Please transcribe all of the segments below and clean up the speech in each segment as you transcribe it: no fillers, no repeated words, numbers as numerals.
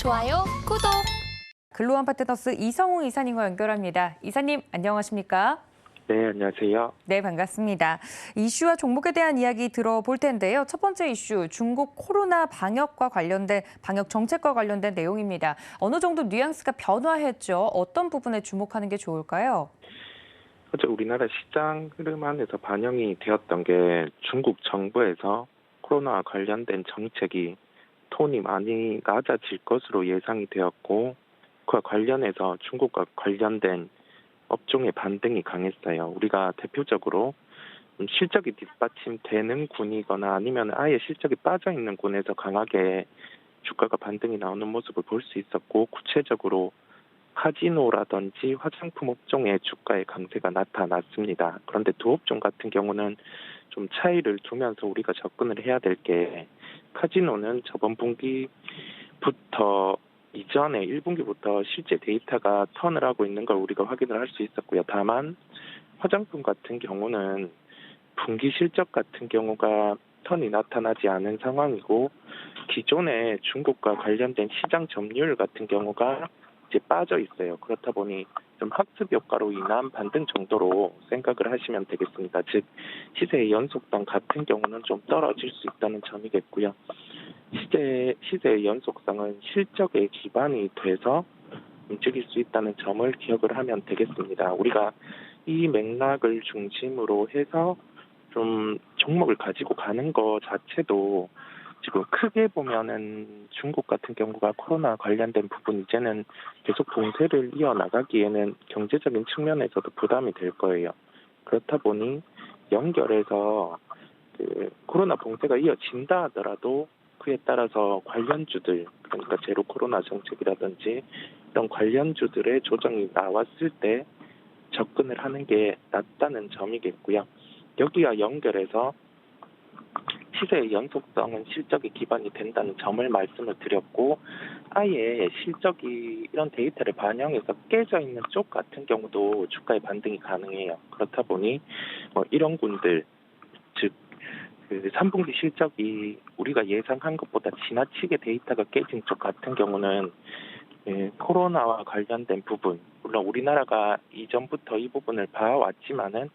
좋아요, 구독. 글로원 파트너스 이성우 이사님과 연결합니다. 이사님, 안녕하십니까? 네, 안녕하세요. 네, 반갑습니다. 이슈와 종목에 대한 이야기 들어볼 텐데요. 첫 번째 이슈, 중국 코로나 방역과 관련된 방역 정책과 관련된 내용입니다. 어느 정도 뉘앙스가 변화했죠. 어떤 부분에 주목하는 게 좋을까요? 어제 우리나라 시장 흐름 안에서 반영이 되었던 게 중국 정부에서 코로나와 관련된 정책이 톤이 많이 낮아질 것으로 예상이 되었고, 그와 관련해서 중국과 관련된 업종의 반등이 강했어요. 우리가 대표적으로 실적이 뒷받침되는 군이거나 아니면 아예 실적이 빠져 있는 군에서 강하게 주가가 반등이 나오는 모습을 볼 수 있었고, 구체적으로 카지노라든지 화장품 업종의 주가의 강세가 나타났습니다. 그런데 두 업종 같은 경우는 좀 차이를 두면서 우리가 접근을 해야 될 게, 카지노는 저번 분기부터 이전에 1분기부터 실제 데이터가 턴을 하고 있는 걸 우리가 확인을 할 수 있었고요. 다만 화장품 같은 경우는 분기 실적 같은 경우가 턴이 나타나지 않은 상황이고, 기존의 중국과 관련된 시장 점유율 같은 경우가 이제 빠져 있어요. 그렇다 보니 좀 학습 효과로 인한 반등 정도로 생각을 하시면 되겠습니다. 즉 시세의 연속성 같은 경우는 좀 떨어질 수 있다는 점이겠고요. 시세의 연속성은 실적에 기반이 돼서 움직일 수 있다는 점을 기억을 하면 되겠습니다. 우리가 이 맥락을 중심으로 해서 좀 종목을 가지고 가는 거 자체도 지금 크게 보면은 중국 같은 경우가 코로나 관련된 부분 이제는 계속 봉쇄를 이어나가기에는 경제적인 측면에서도 부담이 될 거예요. 그렇다 보니 연결해서 코로나 봉쇄가 이어진다 하더라도 그에 따라서 관련주들, 그러니까 제로 코로나 정책이라든지 이런 관련주들의 조정이 나왔을 때 접근을 하는 게 낫다는 점이겠고요. 여기와 연결해서 시세의 연속성은 실적이 기반이 된다는 점을 말씀을 드렸고, 아예 실적이 이런 데이터를 반영해서 깨져 있는 쪽 같은 경우도 주가의 반등이 가능해요. 그렇다 보니 이런 군들, 즉 3분기 실적이 우리가 예상한 것보다 지나치게 데이터가 깨진 쪽 같은 경우는 코로나와 관련된 부분, 물론 우리나라가 이전부터 이 부분을 봐왔지만은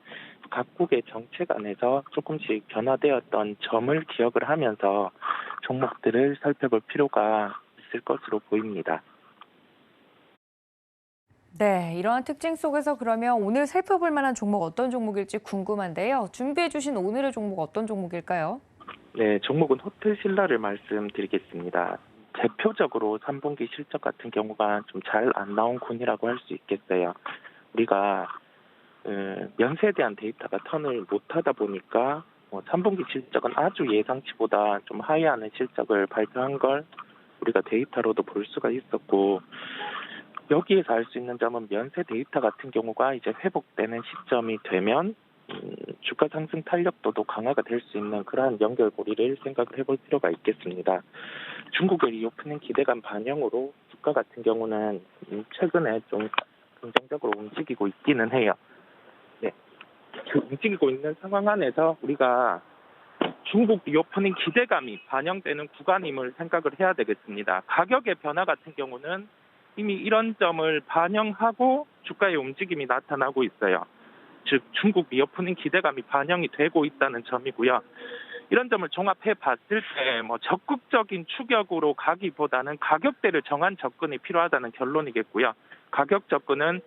각국의 정책 안에서 조금씩 변화되었던 점을 기억을 하면서 종목들을 살펴볼 필요가 있을 것으로 보입니다. 네, 이러한 특징 속에서 그러면 오늘 살펴볼 만한 종목 어떤 종목일지 궁금한데요. 준비해 주신 오늘의 종목 어떤 종목일까요? 네, 종목은 호텔 신라를 말씀드리겠습니다. 대표적으로 3분기 실적 같은 경우가 좀 잘 안 나온 군이라고 할 수 있겠어요. 우리가 면세에 대한 데이터가 턴을 못하다 보니까 3분기 실적은 아주 예상치보다 좀 하회하는 실적을 발표한 걸 우리가 데이터로도 볼 수가 있었고, 여기에서 알 수 있는 점은 면세 데이터 같은 경우가 이제 회복되는 시점이 되면 주가 상승 탄력도도 강화가 될 수 있는 그러한 연결고리를 생각을 해볼 필요가 있겠습니다. 중국의 리오프닝 기대감 반영으로 주가 같은 경우는 최근에 좀 긍정적으로 움직이고 있기는 해요. 네, 그 움직이고 있는 상황 안에서 우리가 중국 리오프닝 기대감이 반영되는 구간임을 생각을 해야 되겠습니다. 가격의 변화 같은 경우는 이미 이런 점을 반영하고 주가의 움직임이 나타나고 있어요. 즉 중국 리오프닝 기대감이 반영이 되고 있다는 점이고요. 이런 점을 종합해 봤을 때 적극적인 추격으로 가기보다는 가격대를 정한 접근이 필요하다는 결론이겠고요. 가격 접근은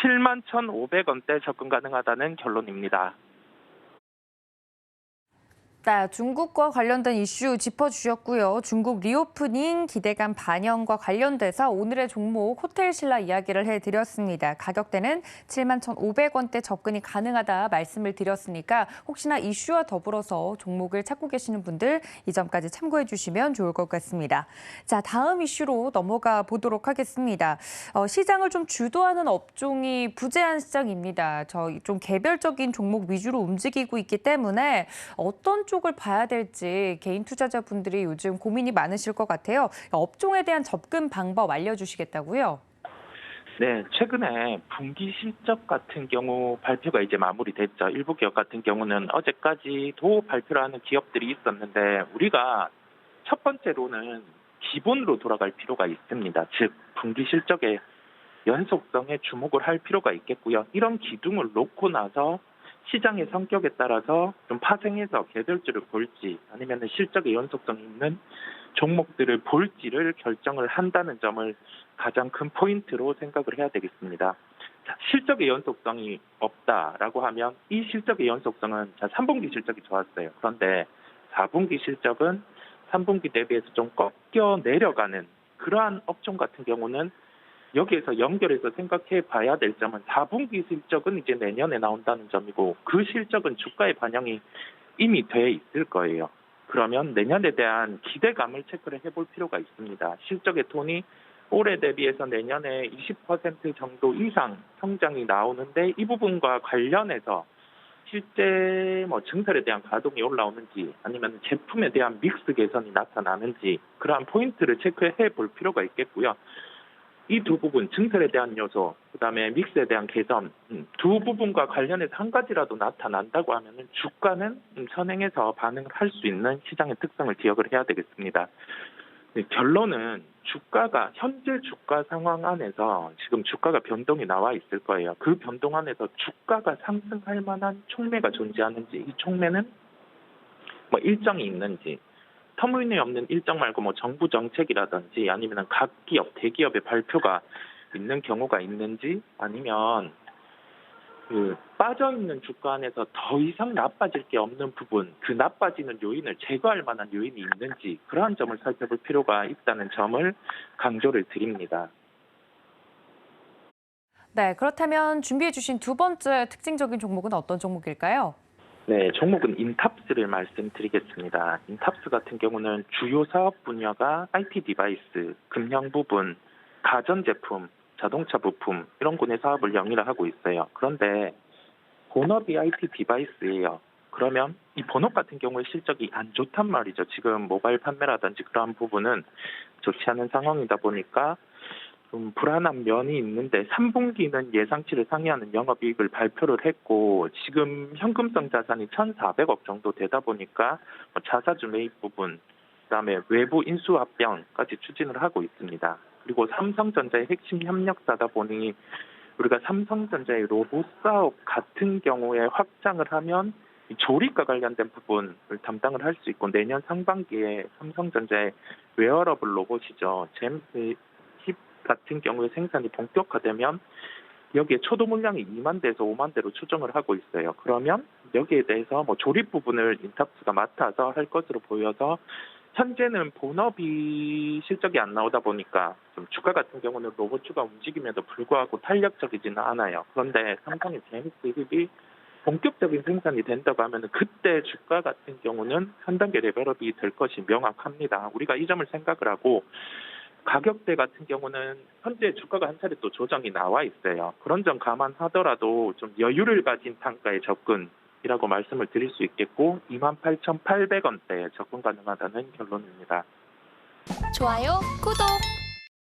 71,500원대 접근 가능하다는 결론입니다. 네, 중국과 관련된 이슈 짚어주셨고요. 중국 리오프닝 기대감 반영과 관련돼서 오늘의 종목 호텔 신라 이야기를 해드렸습니다. 가격대는 71,500원대 접근이 가능하다 말씀을 드렸으니까 혹시나 이슈와 더불어서 종목을 찾고 계시는 분들 이 점까지 참고해 주시면 좋을 것 같습니다. 자, 다음 이슈로 넘어가 보도록 하겠습니다. 시장을 좀 주도하는 업종이 부재한 시장입니다. 좀 개별적인 종목 위주로 움직이고 있기 때문에 어떤 쪽을 봐야 될지 개인 투자자분들이 요즘 고민이 많으실 것 같아요. 업종에 대한 접근 방법 알려주시겠다고요? 네, 최근에 분기 실적 같은 경우 발표가 이제 마무리됐죠. 일부 기업 같은 경우는 어제까지도 발표를 하는 기업들이 있었는데, 우리가 첫 번째로는 기본으로 돌아갈 필요가 있습니다. 즉 분기 실적의 연속성에 주목을 할 필요가 있겠고요. 이런 기둥을 놓고 나서 시장의 성격에 따라서 좀 파생해서 개별주를 볼지 아니면 실적의 연속성이 있는 종목들을 볼지를 결정을 한다는 점을 가장 큰 포인트로 생각을 해야 되겠습니다. 자, 실적의 연속성이 없다라고 하면 이 실적의 연속성은 3분기 실적이 좋았어요. 그런데 4분기 실적은 3분기 대비해서 좀 꺾여 내려가는 그러한 업종 같은 경우는 여기에서 연결해서 생각해 봐야 될 점은 4분기 실적은 이제 내년에 나온다는 점이고 그 실적은 주가에 반영이 이미 돼 있을 거예요. 그러면 내년에 대한 기대감을 체크를 해볼 필요가 있습니다. 실적의 톤이 올해 대비해서 내년에 20% 정도 이상 성장이 나오는데 이 부분과 관련해서 실제 증설에 대한 가동이 올라오는지 아니면 제품에 대한 믹스 개선이 나타나는지 그러한 포인트를 체크해 볼 필요가 있겠고요. 이 두 부분, 증설에 대한 요소, 그다음에 믹스에 대한 개선, 두 부분과 관련해서 한 가지라도 나타난다고 하면은 주가는 선행해서 반응을 할 수 있는 시장의 특성을 기억을 해야 되겠습니다. 결론은 주가가 현재 주가 상황 안에서 지금 주가가 변동이 나와 있을 거예요. 그 변동 안에서 주가가 상승할 만한 촉매가 존재하는지, 이 촉매는 일정이 있는지, 터무니없는 일정 말고 정부 정책이라든지 아니면 각 기업, 대기업의 발표가 있는 경우가 있는지 아니면 빠져 있는 주가 안에서 더 이상 나빠질 게 없는 부분, 그 나빠지는 요인을 제거할 만한 요인이 있는지 그러한 점을 살펴볼 필요가 있다는 점을 강조를 드립니다. 네, 그렇다면 준비해 주신 두 번째 특징적인 종목은 어떤 종목일까요? 네, 종목은 인탑스를 말씀드리겠습니다. 인탑스 같은 경우는 주요 사업 분야가 IT 디바이스, 금형 부분, 가전제품, 자동차 부품 이런 군의 사업을 영위를 하고 있어요. 그런데 본업이 IT 디바이스예요. 그러면 이 본업 같은 경우에 실적이 안 좋단 말이죠. 지금 모바일 판매라든지 그러한 부분은 좋지 않은 상황이다 보니까 좀 불안한 면이 있는데 3분기는 예상치를 상회하는 영업이익을 발표를 했고 지금 현금성 자산이 1,400억 정도 되다 보니까 자사주 매입 부분, 그다음에 외부 인수 합병까지 추진을 하고 있습니다. 그리고 삼성전자의 핵심 협력사다 보니 우리가 삼성전자의 로봇 사업 같은 경우에 확장을 하면 조립과 관련된 부분을 담당을 할 수 있고 내년 상반기에 삼성전자의 웨어러블 로봇이죠. 잼스 같은 경우에 생산이 본격화되면 여기에 초도 물량이 2만 대에서 5만 대로 추정을 하고 있어요. 그러면 여기에 대해서 조립 부분을 인탑스가 맡아서 할 것으로 보여서 현재는 본업이 실적이 안 나오다 보니까 좀 주가 같은 경우는 로봇주가 움직임에도 불구하고 탄력적이지는 않아요. 그런데 삼성의 제임스 힙이 본격적인 생산이 된다고 하면 그때 주가 같은 경우는 한 단계 레벨업이 될 것이 명확합니다. 우리가 이 점을 생각을 하고 가격대 같은 경우는 현재 주가가 한 차례 또 조정이 나와 있어요. 그런 점 감안하더라도 좀 여유를 가진 단가의 접근이라고 말씀을 드릴 수 있겠고 28,800원대에 접근 가능하다는 결론입니다. 좋아요, 구독!